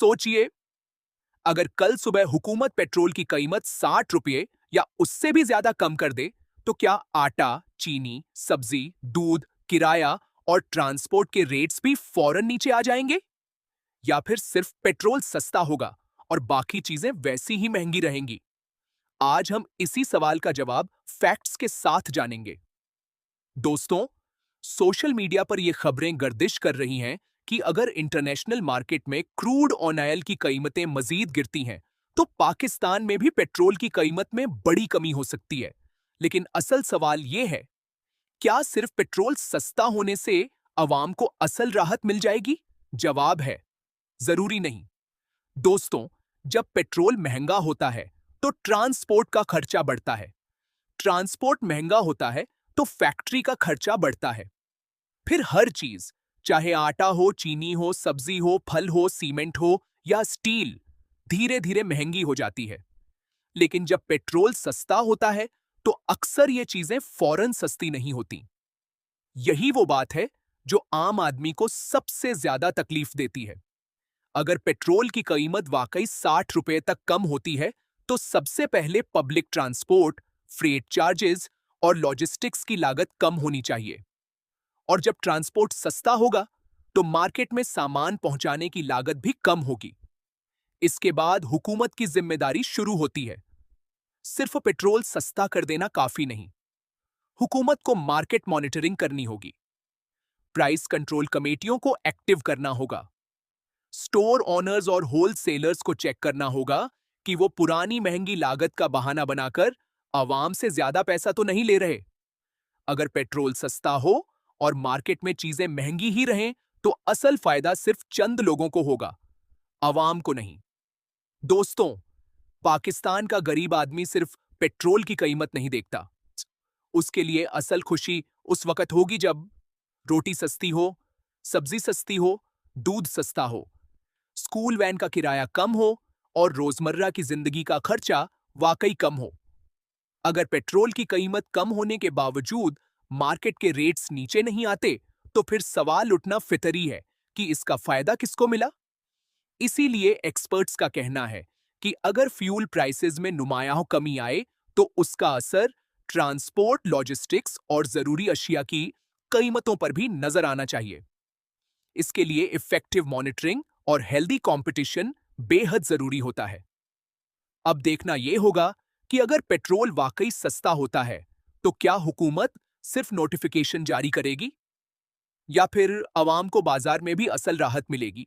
सोचिए, अगर कल सुबह हुकूमत पेट्रोल की कीमत 60 रुपये या उससे भी ज्यादा कम कर दे, तो क्या आटा, चीनी, सब्जी, दूध, किराया और ट्रांसपोर्ट के रेट्स भी फौरन नीचे आ जाएंगे? या फिर सिर्फ पेट्रोल सस्ता होगा और बाकी चीजें वैसी ही महंगी रहेंगी? आज हम इसी सवाल का जवाब फैक्ट्स के साथ जानेंगे। दोस्तों, सोशल मीडिया पर यह खबरें गर्दिश कर रही हैं कि अगर इंटरनेशनल मार्केट में क्रूड ऑयल की कीमतें मजीद गिरती हैं, तो पाकिस्तान में भी पेट्रोल की कीमत में बड़ी कमी हो सकती है। लेकिन असल सवाल यह है, क्या सिर्फ पेट्रोल सस्ता होने से अवाम को असल राहत मिल जाएगी? जवाब है, जरूरी नहीं। दोस्तों, जब पेट्रोल महंगा होता है, तो ट्रांसपोर्ट का खर्चा बढ़ता है। ट्रांसपोर्ट महंगा होता है, तो फैक्ट्री का खर्चा बढ़ता है। फिर हर चीज, चाहे आटा हो, चीनी हो, सब्जी हो, फल हो, सीमेंट हो या स्टील, धीरे धीरे महंगी हो जाती है। लेकिन जब पेट्रोल सस्ता होता है, तो अक्सर ये चीजें फौरन सस्ती नहीं होती। यही वो बात है जो आम आदमी को सबसे ज्यादा तकलीफ देती है। अगर पेट्रोल की कीमत वाकई 60 रुपए तक कम होती है, तो सबसे पहले पब्लिक ट्रांसपोर्ट, फ्रेट चार्जेस और लॉजिस्टिक्स की लागत कम होनी चाहिए। और जब ट्रांसपोर्ट सस्ता होगा, तो मार्केट में सामान पहुंचाने की लागत भी कम होगी। इसके बाद हुकूमत की जिम्मेदारी शुरू होती है। सिर्फ पेट्रोल सस्ता कर देना काफी नहीं, हुकूमत को मार्केट मॉनिटरिंग करनी होगी, प्राइस कंट्रोल कमेटियों को एक्टिव करना होगा, स्टोर ओनर्स और होलसेलर्स को चेक करना होगा कि वो पुरानी महंगी लागत का बहाना बनाकर आवाम से ज्यादा पैसा तो नहीं ले रहे। अगर पेट्रोल सस्ता हो और मार्केट में चीजें महंगी ही रहें, तो असल फायदा सिर्फ चंद लोगों को होगा, आवाम को नहीं। दोस्तों, पाकिस्तान का गरीब आदमी सिर्फ पेट्रोल की कीमत नहीं देखता। उसके लिए असल खुशी उस वक्त होगी जब रोटी सस्ती हो, सब्जी सस्ती हो, दूध सस्ता हो, स्कूल वैन का किराया कम हो और रोजमर्रा की जिंदगी का खर्चा वाकई कम हो। अगर पेट्रोल की कीमत कम होने के बावजूद मार्केट के रेट्स नीचे नहीं आते, तो फिर सवाल उठना फितरी है कि इसका फायदा किसको मिला। इसीलिए एक्सपर्ट्स का कहना है कि अगर फ्यूल प्राइसेस में नुमायां कमी आए, तो उसका असर ट्रांसपोर्ट, लॉजिस्टिक्स और जरूरी अशिया की कीमतों पर भी नजर आना चाहिए। इसके लिए इफेक्टिव मॉनिटरिंग और हेल्दी कंपटीशन बेहद जरूरी होता है। अब देखना यह होगा कि अगर पेट्रोल वाकई सस्ता होता है, तो क्या हुकूमत सिर्फ नोटिफिकेशन जारी करेगी या फिर आवाम को बाजार में भी असल राहत मिलेगी?